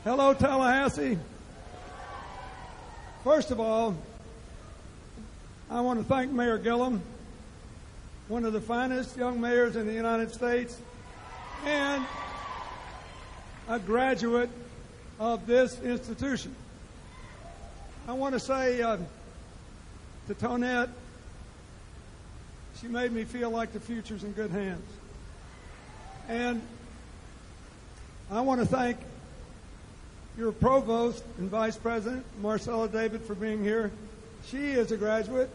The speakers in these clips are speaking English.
Hello, Tallahassee. First of all, I want to thank Mayor Gillum, one of the finest young mayors in the United States, and a graduate of this institution. I want to say to Tonette, she made me feel like the future's in good hands. And I want to thank your provost and vice president, Marcella David, for being here. She is a graduate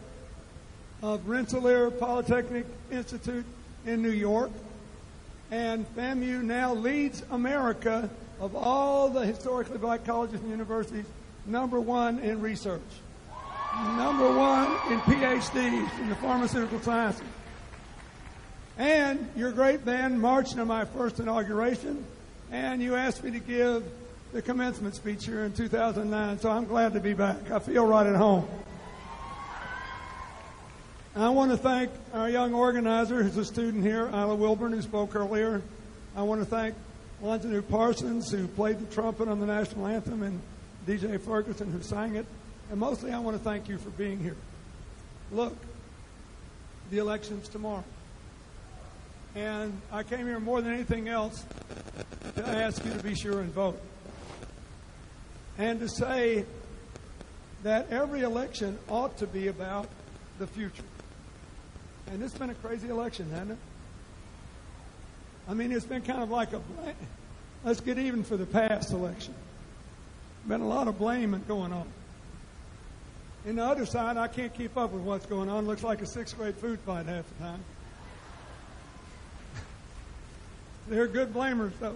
of Rensselaer Polytechnic Institute in New York. And FAMU now leads America of all the historically black colleges and universities, #1 in research, #1 in PhDs in the pharmaceutical sciences. And your great band marched to my first inauguration, and you asked me to give the commencement speech here in 2009, so I'm glad to be back. I feel right at home. I want to thank our young organizer, who's a student here, Isla Wilburn, who spoke earlier. I want to thank Lonzanu Parsons, who played the trumpet on the national anthem, and DJ Ferguson, who sang it. And mostly I want to thank you for being here. Look, the election's tomorrow. And I came here more than anything else to ask you to be sure and vote. And to say that every election ought to be about the future. And it's been a crazy election, hasn't it? I mean, it's been kind of like let's get even for the past election. Been a lot of blame going on. In the other side, I can't keep up with what's going on. Looks like a sixth-grade food fight half the time. They're good blamers, though.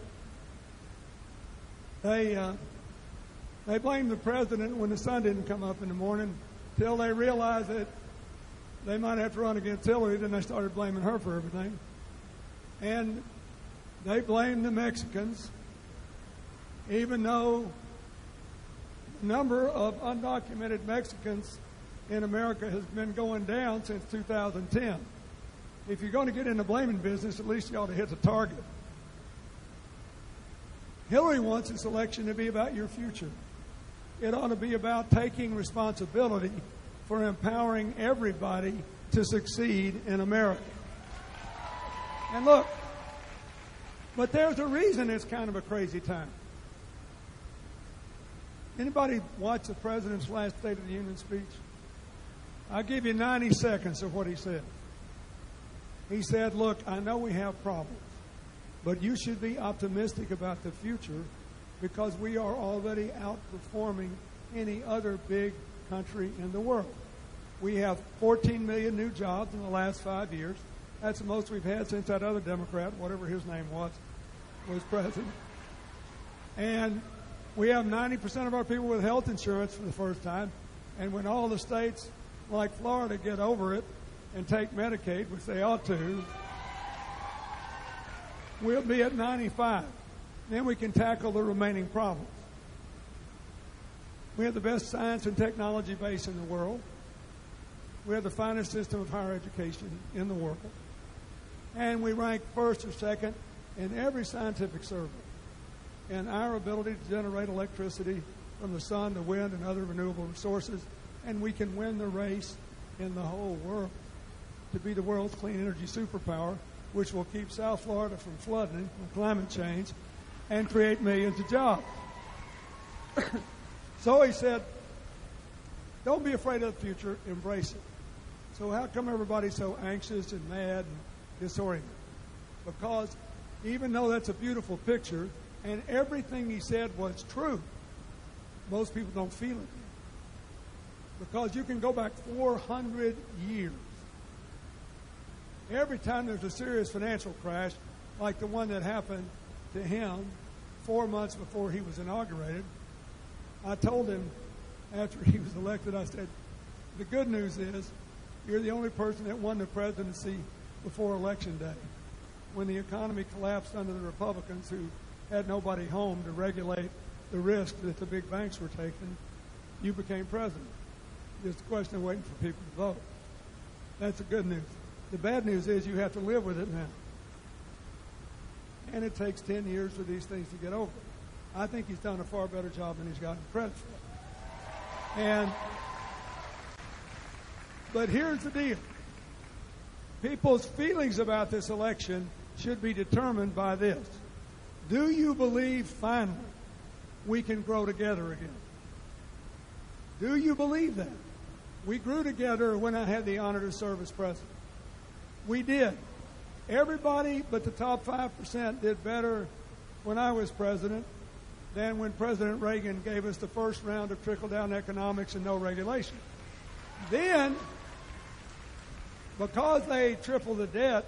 They blamed the president when the sun didn't come up in the morning till they realized that they might have to run against Hillary. Then they started blaming her for everything. And they blamed the Mexicans, even though the number of undocumented Mexicans in America has been going down since 2010. If you're going to get in the blaming business, at least you ought to hit the target. Hillary wants this election to be about your future. It ought to be about taking responsibility for empowering everybody to succeed in America. And look, but there's a reason it's kind of a crazy time. Anybody watch the president's last State of the Union speech? I'll give you 90 seconds of what he said. He said, look, I know we have problems, but you should be optimistic about the future because we are already outperforming any other big country in the world. We have 14 million new jobs in the last 5 years. That's the most we've had since that other Democrat, whatever his name was president. And we have 90% of our people with health insurance for the first time. And when all the states like Florida get over it and take Medicaid, which they ought to, we'll be at 95. Then we can tackle the remaining problems. We have the best science and technology base in the world. We have the finest system of higher education in the world. And we rank first or second in every scientific survey in our ability to generate electricity from the sun, the wind, and other renewable resources. And we can win the race in the whole world to be the world's clean energy superpower, which will keep South Florida from flooding with climate change and create millions of jobs. So he said, don't be afraid of the future, embrace it. So how come everybody's so anxious and mad and disoriented? Because even though that's a beautiful picture and everything he said was true, most people don't feel it. Because you can go back 400 years. Every time there's a serious financial crash, like the one that happened to him 4 months before he was inaugurated, I told him after he was elected, I said, the good news is you're the only person that won the presidency before Election Day. When the economy collapsed under the Republicans who had nobody home to regulate the risk that the big banks were taking, you became president. Just a question of waiting for people to vote. That's the good news. The bad news is you have to live with it now. And it takes 10 years for these things to get over. I think he's done a far better job than he's gotten credit for. But here's the deal. People's feelings about this election should be determined by this. Do you believe finally we can grow together again? Do you believe that? We grew together when I had the honor to serve as president. We did. Everybody but the top 5% did better when I was president than when President Reagan gave us the first round of trickle-down economics and no regulation. Then, because they tripled the debt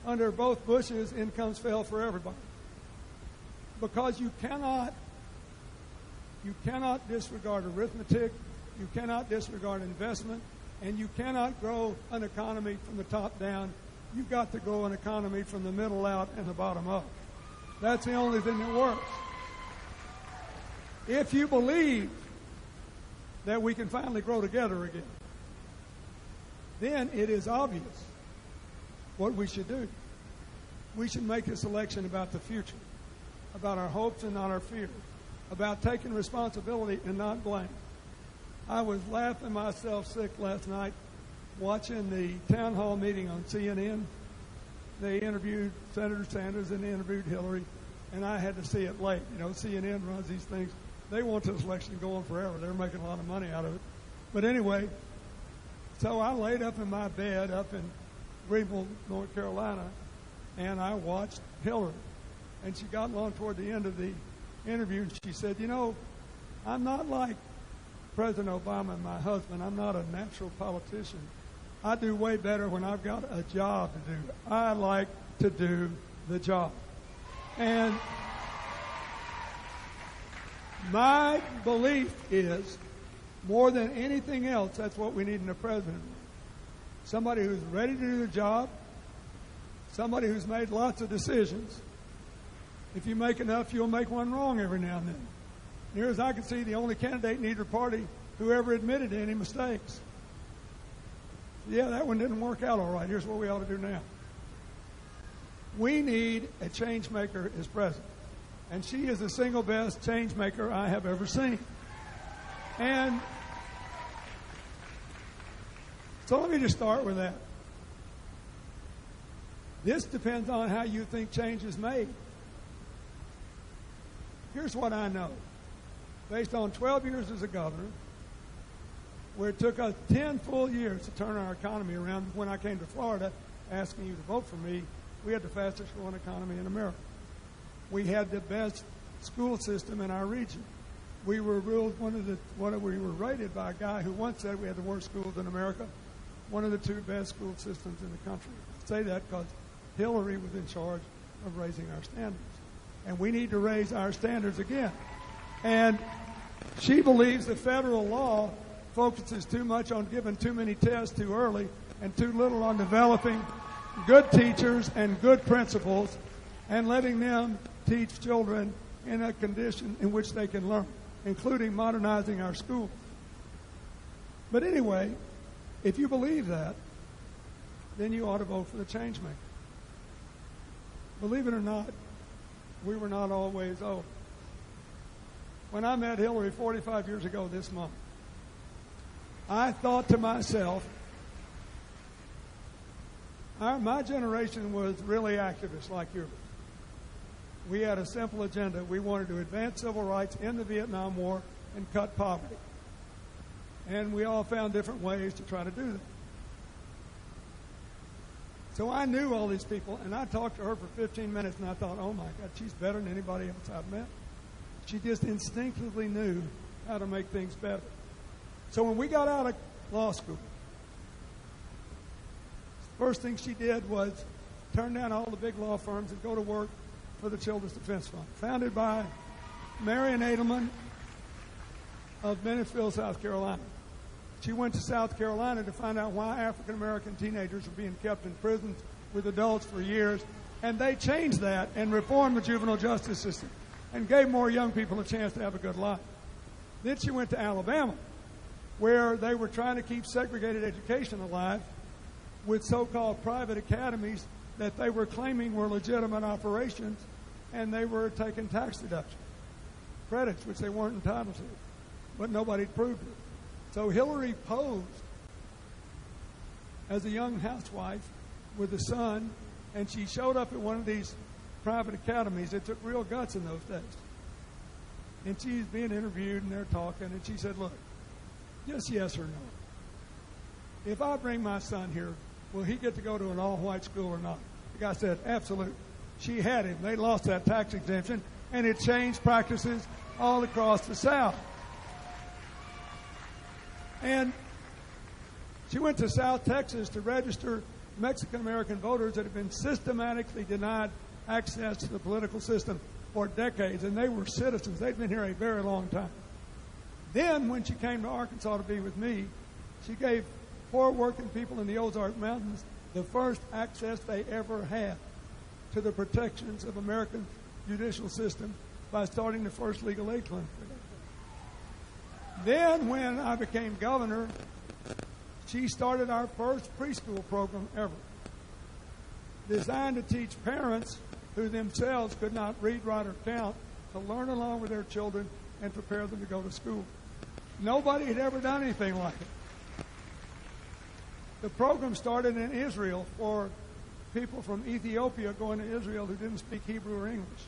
under both Bushes, incomes fell for everybody. Because you cannot disregard arithmetic, you cannot disregard investment, and you cannot grow an economy from the top down. You've got to grow an economy from the middle out and the bottom up. That's the only thing that works. If you believe that we can finally grow together again, then it is obvious what we should do. We should make this election about the future, about our hopes and not our fears, about taking responsibility and not blame. I was laughing myself sick last night watching the town hall meeting on CNN. They interviewed Senator Sanders and they interviewed Hillary, and I had to see it late. You know, CNN runs these things. They want this election to go on forever. They're making a lot of money out of it. But anyway, so I laid up in my bed up in Greenville, North Carolina, and I watched Hillary. And she got along toward the end of the interview, and she said, you know, I'm not like President Obama and my husband. I'm not a natural politician. I do way better when I've got a job to do. I like to do the job. And my belief is, more than anything else, that's what we need in a president. Somebody who's ready to do the job, somebody who's made lots of decisions. If you make enough, you'll make one wrong every now and then. Near as I can see, the only candidate in either party who ever admitted to any mistakes. Yeah, that one didn't work out all right. Here's what we ought to do now. We need a change maker as president. And she is the single best change maker I have ever seen. And so let me just start with that. This depends on how you think change is made. Here's what I know. Based on 12 years as a governor, where it took us 10 full years to turn our economy around. When I came to Florida asking you to vote for me, we had the fastest growing economy in America. We had the best school system in our region. We were ruled we were rated by a guy who once said we had the worst schools in America, one of the two best school systems in the country. I say that because Hillary was in charge of raising our standards. And we need to raise our standards again. And she believes the federal law focuses too much on giving too many tests too early and too little on developing good teachers and good principals and letting them teach children in a condition in which they can learn, including modernizing our schools. But anyway, if you believe that, then you ought to vote for the change maker. Believe it or not, we were not always old. When I met Hillary 45 years ago this month, I thought to myself, my generation was really activist like yours. We had a simple agenda. We wanted to advance civil rights in the Vietnam War and cut poverty. And we all found different ways to try to do that. So I knew all these people, and I talked to her for 15 minutes, and I thought, oh, my God, she's better than anybody else I've met. She just instinctively knew how to make things better. So when we got out of law school, the first thing she did was turn down all the big law firms and go to work for the Children's Defense Fund, founded by Marion Edelman of Bennettsville, South Carolina. She went to South Carolina to find out why African-American teenagers were being kept in prisons with adults for years, and they changed that and reformed the juvenile justice system and gave more young people a chance to have a good life. Then she went to Alabama, where they were trying to keep segregated education alive with so-called private academies that they were claiming were legitimate operations, and they were taking tax deductions. credits, which they weren't entitled to. But nobody proved it. So Hillary posed as a young housewife with a son, and she showed up at one of these private academies. It took real guts in those days. And she's being interviewed, and they're talking, and she said, look, just yes or no. If I bring my son here, will he get to go to an all-white school or not? The guy said, absolutely. She had him. They lost that tax exemption, and it changed practices all across the South. And she went to South Texas to register Mexican-American voters that had been systematically denied access to the political system for decades, and they were citizens. They'd been here a very long time. Then, when she came to Arkansas to be with me, she gave poor working people in the Ozark Mountains the first access they ever had to the protections of American judicial system by starting the first legal aid clinic. Then, when I became governor, she started our first preschool program ever, designed to teach parents who themselves could not read, write, or count to learn along with their children and prepare them to go to school. Nobody had ever done anything like it. The program started in Israel for people from Ethiopia going to Israel who didn't speak Hebrew or English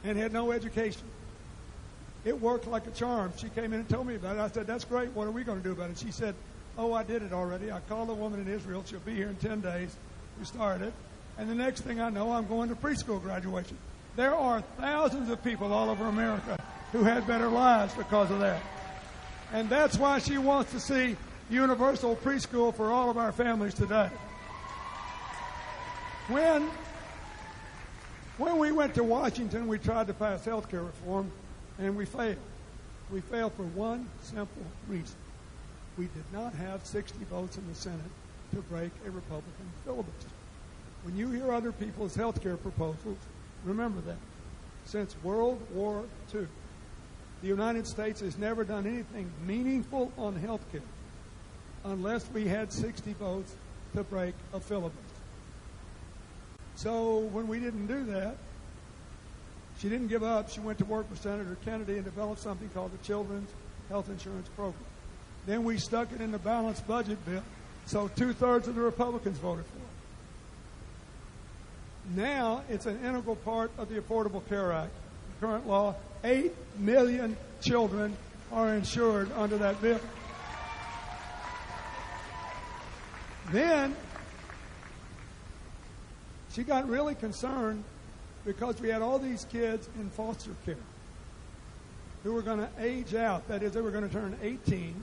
and had no education. It worked like a charm. She came in and told me about it. I said, that's great. What are we going to do about it? She said, oh, I did it already. I called a woman in Israel. She'll be here in 10 days. We started. And the next thing I know, I'm going to preschool graduation. There are thousands of people all over America who had better lives because of that. And that's why she wants to see universal preschool for all of our families today. When we went to Washington, we tried to pass health care reform, and we failed. We failed for one simple reason. We did not have 60 votes in the Senate to break a Republican filibuster. When you hear other people's health care proposals, remember that. Since World War II, the United States has never done anything meaningful on health care unless we had 60 votes to break a filibuster. So when we didn't do that, she didn't give up. She went to work with Senator Kennedy and developed something called the Children's Health Insurance Program. Then we stuck it in the balanced budget bill, so 2/3 of the Republicans voted for it. Now it's an integral part of the Affordable Care Act. The current law, 8 million children are insured under that bill. Then she got really concerned because we had all these kids in foster care who were going to age out. That is, they were going to turn 18,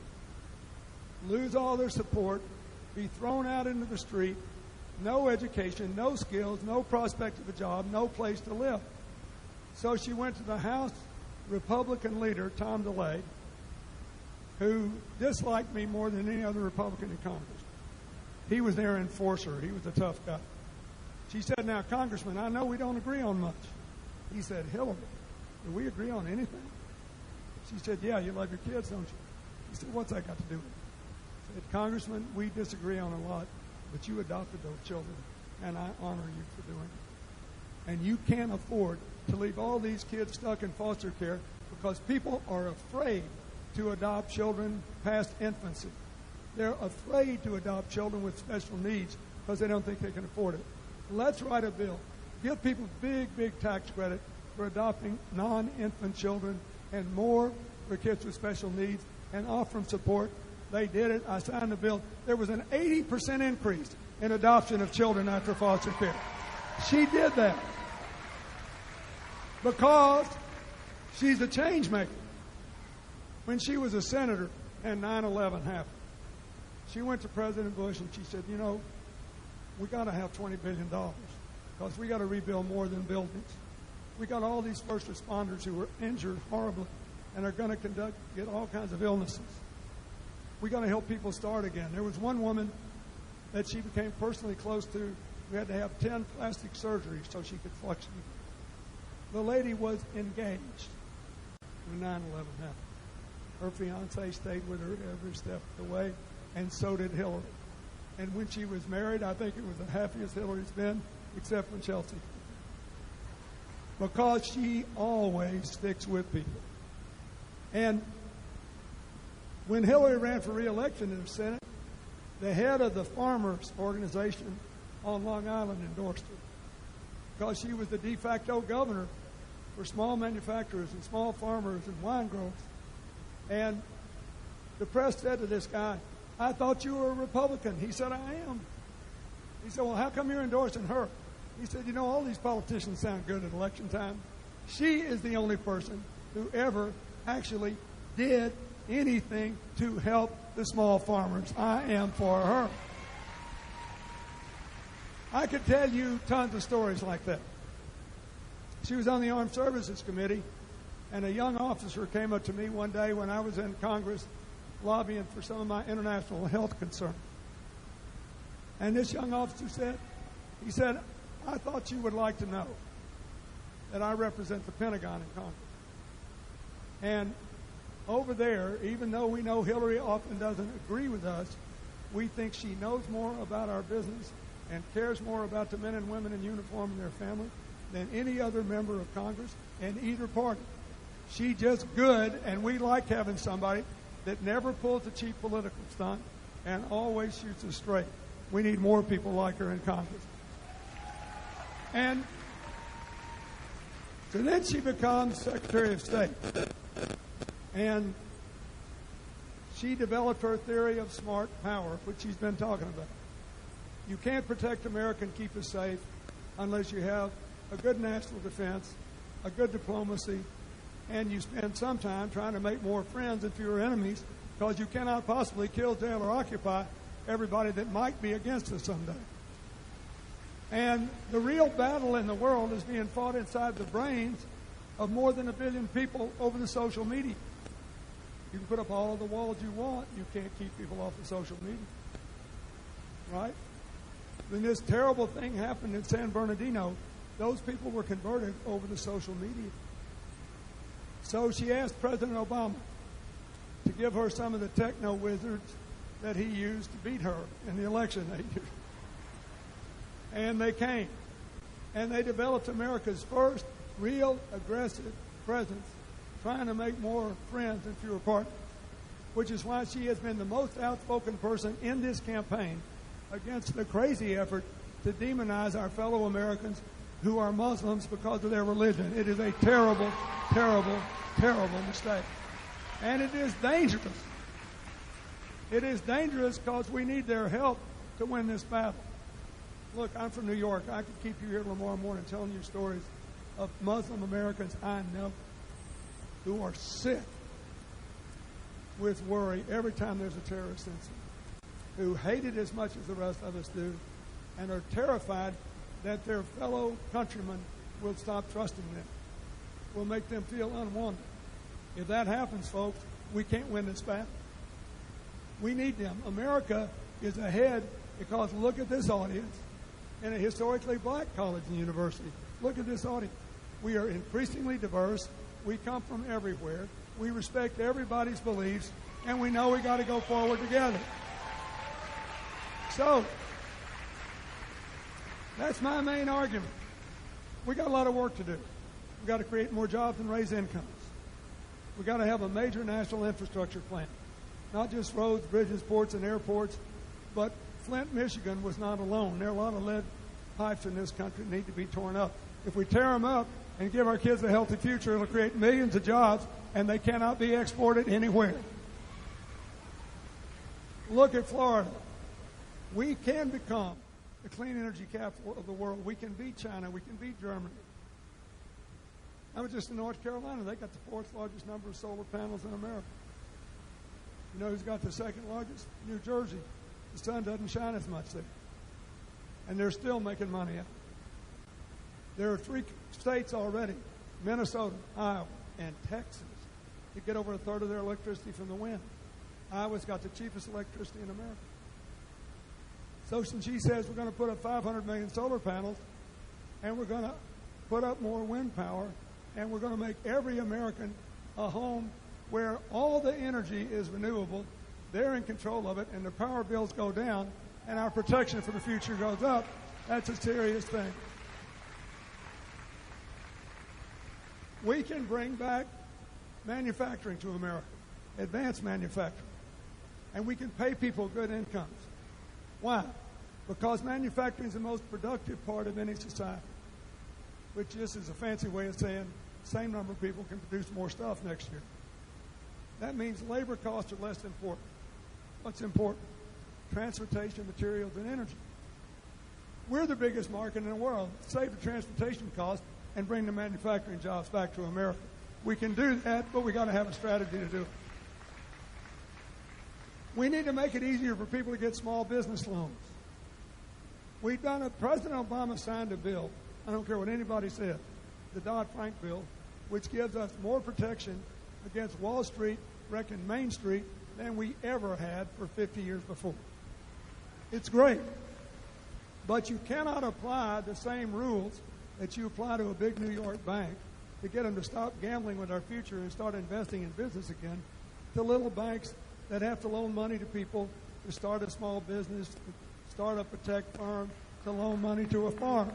lose all their support, be thrown out into the street, no education, no skills, no prospect of a job, no place to live. So she went to the House Republican leader, Tom DeLay, who disliked me more than any other Republican in Congress. He was their enforcer. He was a tough guy. She said, now, Congressman, I know we don't agree on much. He said, Hillary, do we agree on anything? She said, yeah, you love your kids, don't you? He said, what's that got to do with it? He said, Congressman, we disagree on a lot, but you adopted those children, and I honor you for doing it. And you can't afford to leave all these kids stuck in foster care because people are afraid to adopt children past infancy. They're afraid to adopt children with special needs because they don't think they can afford it. Let's write a bill. Give people big tax credit for adopting non-infant children and more for kids with special needs and offer them support. They did it. I signed the bill. There was an 80% increase in adoption of children after foster care. She did that because she's a change maker. When she was a senator and 9/11 happened, she went to President Bush and she said, you know, we got to have $20 billion because we got to rebuild more than buildings. We got all these first responders who were injured horribly and are going to get all kinds of illnesses. We got to help people start again. There was one woman that she became personally close to who had to have 10 plastic surgeries so she could function. The lady was engaged when 9/11 happened. Her fiance stayed with her every step of the way, and so did Hillary. And when she was married, I think it was the happiest Hillary's been, except when Chelsea. because she always sticks with people. And when Hillary ran for re-election in the Senate, the head of the farmers organization on Long Island endorsed her because she was the de facto governor for small manufacturers and small farmers and wine growers. And the press said to this guy, "I thought you were a Republican." He said, "I am." He said, "Well, how come you're endorsing her?" He said, "You know, all these politicians sound good at election time. She is the only person who ever actually did anything to help the small farmers. I am for her." I could tell you tons of stories like that. She was on the Armed Services Committee, and a young officer came up to me one day when I was in Congress lobbying for some of my international health concerns. And this young officer said, "I thought you would like to know that I represent the Pentagon in Congress. And over there, even though we know Hillary often doesn't agree with us, we think she knows more about our business and cares more about the men and women in uniform and their families than any other member of Congress and either party. She's just good, and we like having somebody that never pulls a cheap political stunt and always shoots us straight. We need more people like her in Congress." And so then she becomes Secretary of State. And she developed her theory of smart power, which she's been talking about. You can't protect America and keep us safe unless you have a good national defense, a good diplomacy, and you spend some time trying to make more friends and fewer enemies, because you cannot possibly kill, jail, or occupy everybody that might be against us someday. And the real battle in the world is being fought inside the brains of more than 1 billion people over the social media. You can put up all the walls you want, you can't keep people off of social media. Right? When this terrible thing happened in San Bernardino, those people were converted over to social media. So she asked President Obama to give her some of the techno wizards that he used to beat her in the election that year. And they came. And they developed America's first real aggressive presence, trying to make more friends and fewer partners, which is why she has been the most outspoken person in this campaign against the crazy effort to demonize our fellow Americans who are Muslims because of their religion. It is a terrible, terrible, terrible mistake. And it is dangerous. It is dangerous because we need their help to win this battle. Look, I'm from New York. I could keep you here tomorrow morning telling you stories of Muslim Americans I know who are sick with worry every time there's a terrorist incident, who hate it as much as the rest of us do, and are terrified that their fellow countrymen will stop trusting them, will make them feel unwanted. If that happens, folks, we can't win this battle. We need them. America is ahead because look at this audience in a historically black college and university. Look at this audience. We are increasingly diverse. We come from everywhere. We respect everybody's beliefs, and we know we got to go forward together. So, that's my main argument. We got a lot of work to do. We got to create more jobs and raise incomes. We got to have a major national infrastructure plan, not just roads, bridges, ports, and airports. But Flint, Michigan was not alone. There are a lot of lead pipes in this country that need to be torn up. If we tear them up and give our kids a healthy future, it'll create millions of jobs, and they cannot be exported anywhere. Look at Florida. We can become the clean energy capital of the world. We can beat China. We can beat Germany. I was just in North Carolina. They got the 4th largest number of solar panels in America. You know who's got the 2nd largest? New Jersey. The sun doesn't shine as much there. And they're still making money out of it. There are 3 states already, Minnesota, Iowa, and Texas, that get over 1/3 of their electricity from the wind. Iowa's got the cheapest electricity in America. So since she says we're going to put up 500 million solar panels, and we're going to put up more wind power, and we're going to make every American a home where all the energy is renewable, they're in control of it, and the power bills go down, and our protection for the future goes up, that's a serious thing. We can bring back manufacturing to America, advanced manufacturing, and we can pay people good incomes. Why? Because manufacturing is the most productive part of any society, which just is a fancy way of saying the same number of people can produce more stuff next year. That means labor costs are less important. What's important? Transportation, materials, and energy. We're the biggest market in the world. Save the transportation costs and bring the manufacturing jobs back to America. We can do that, but we got to have a strategy to do it. We need to make it easier for people to get small business loans. We've done it. President Obama signed a bill. I don't care what anybody says. The Dodd-Frank bill, which gives us more protection against Wall Street wrecking Main Street than we ever had for 50 years before. It's great. But you cannot apply the same rules that you apply to a big New York bank to get them to stop gambling with our future and start investing in business again, to little banks that have to loan money to people to start a small business, to start up a tech firm, to loan money to a farm.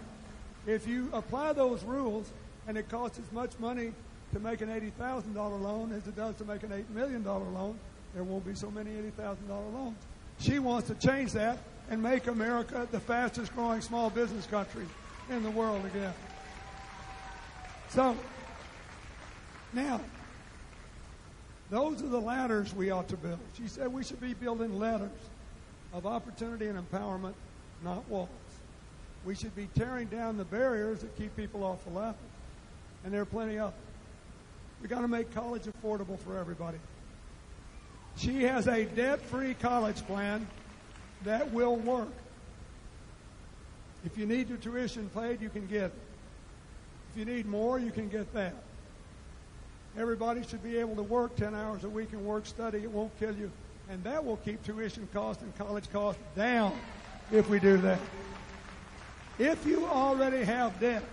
If you apply those rules and it costs as much money to make an $80,000 loan as it does to make an $8 million loan, there won't be so many $80,000 loans. She wants to change that and make America the fastest growing small business country in the world again. So, now, those are the ladders we ought to build. She said we should be building ladders of opportunity and empowerment, not walls. We should be tearing down the barriers that keep people off the ladder. And there are plenty of them. We've got to make college affordable for everybody. She has a debt-free college plan that will work. If you need your tuition paid, you can get it. If you need more, you can get that. Everybody should be able to work 10 hours a week and work, study. It won't kill you. And that will keep tuition costs and college costs down if we do that. If you already have debt,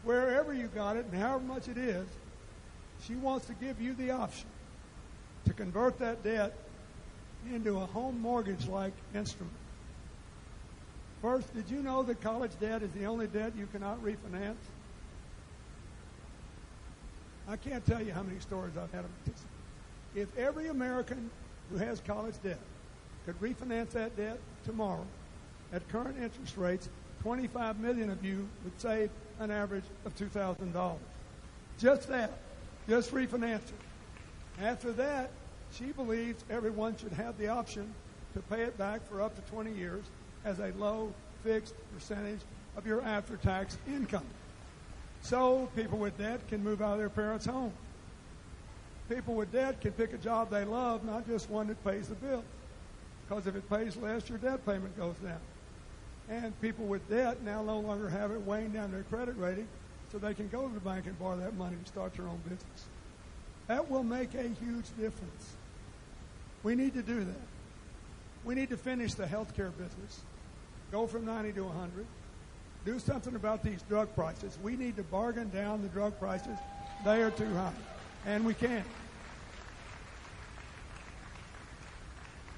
wherever you got it and however much it is, she wants to give you the option to convert that debt into a home mortgage-like instrument. First, did you know that college debt is the only debt you cannot refinance? I can't tell you how many stories I've had of this. If every American who has college debt could refinance that debt tomorrow at current interest rates, 25 million of you would save an average of $2,000. Just that. Just refinance it. After that, she believes everyone should have the option to pay it back for up to 20 years as a low fixed percentage of your after-tax income. So people with debt can move out of their parents' home. People with debt can pick a job they love, not just one that pays the bill. Because if it pays less, your debt payment goes down. And people with debt now no longer have it weighing down their credit rating, so they can go to the bank and borrow that money and start their own business. That will make a huge difference. We need to do that. We need to finish the healthcare business, go from 90 to 100, do something about these drug prices. We need to bargain down the drug prices. They are too high, and we can't.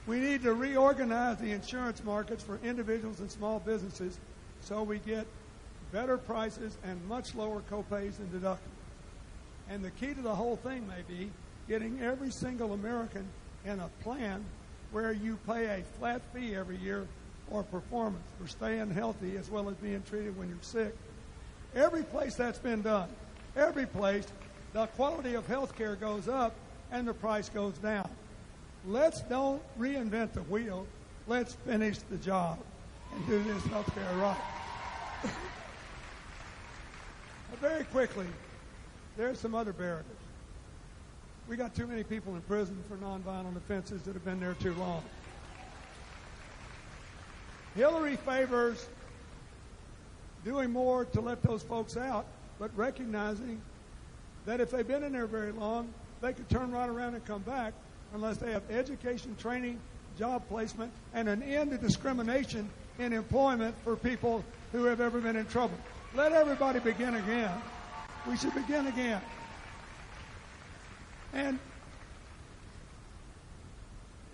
We need to reorganize the insurance markets for individuals and small businesses so we get better prices and much lower copays and deductibles. And the key to the whole thing may be getting every single American in a plan where you pay a flat fee every year or performance for staying healthy as well as being treated when you're sick. Every place that's been done, every place, the quality of health care goes up and the price goes down. Let's don't reinvent the wheel. Let's finish the job and do this health care right. Very quickly, there's some other barriers. We got too many people in prison for nonviolent offenses that have been there too long. Hillary favors doing more to let those folks out, but recognizing that if they've been in there very long, they could turn right around and come back unless they have education, training, job placement, and an end to discrimination in employment for people who have ever been in trouble. Let everybody begin again. We should begin again. And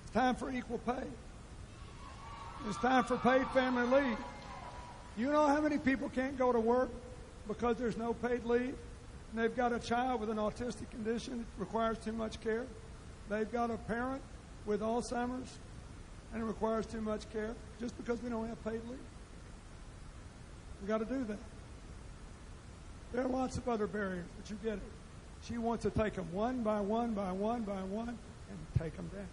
it's time for equal pay. It's time for paid family leave. You know how many people can't go to work because there's no paid leave? And they've got a child with an autistic condition that requires too much care. They've got a parent with Alzheimer's and it requires too much care just because we don't have paid leave. We've got to do that. There are lots of other barriers, but you get it. She wants to take them one by one by one by one and take them down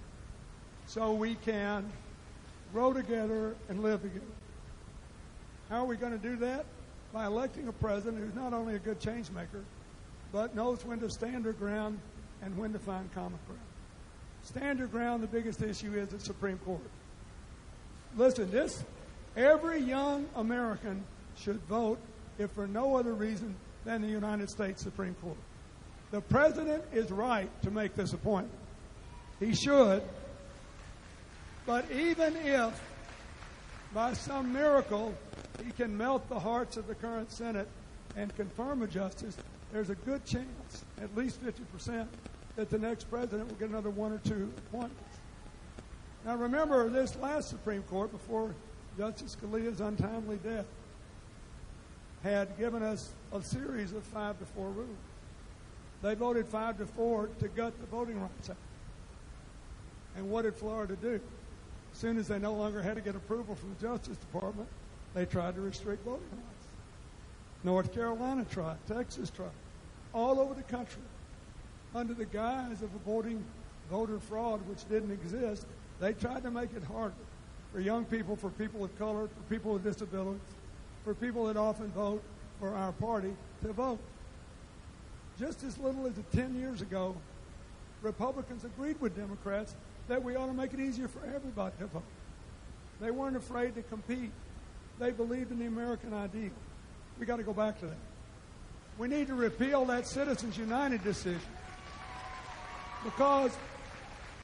so we can grow together and live together. How are we going to do that? By electing a president who's not only a good change maker, but knows when to stand her ground and when to find common ground. Stand your ground, the biggest issue is the Supreme Court. Listen, every young American should vote if for no other reason than the United States Supreme Court. The president is right to make this appointment. He should. But even if, by some miracle, he can melt the hearts of the current Senate and confirm a justice, there's a good chance, at least 50%, that the next president will get another one or two appointments. Now remember, this last Supreme Court, before Justice Scalia's untimely death, had given us a series of 5-4 rules. They voted 5-4 to gut the Voting Rights Act. And what did Florida do? As soon as they no longer had to get approval from the Justice Department, they tried to restrict voting rights. North Carolina tried. Texas tried. All over the country, under the guise of avoiding voter fraud, which didn't exist, they tried to make it harder for young people, for people of color, for people with disabilities, for people that often vote for our party to vote. Just as little as 10 years ago, Republicans agreed with Democrats that we ought to make it easier for everybody to vote. They weren't afraid to compete. They believed in the American ideal. We got to go back to that. We need to repeal that Citizens United decision because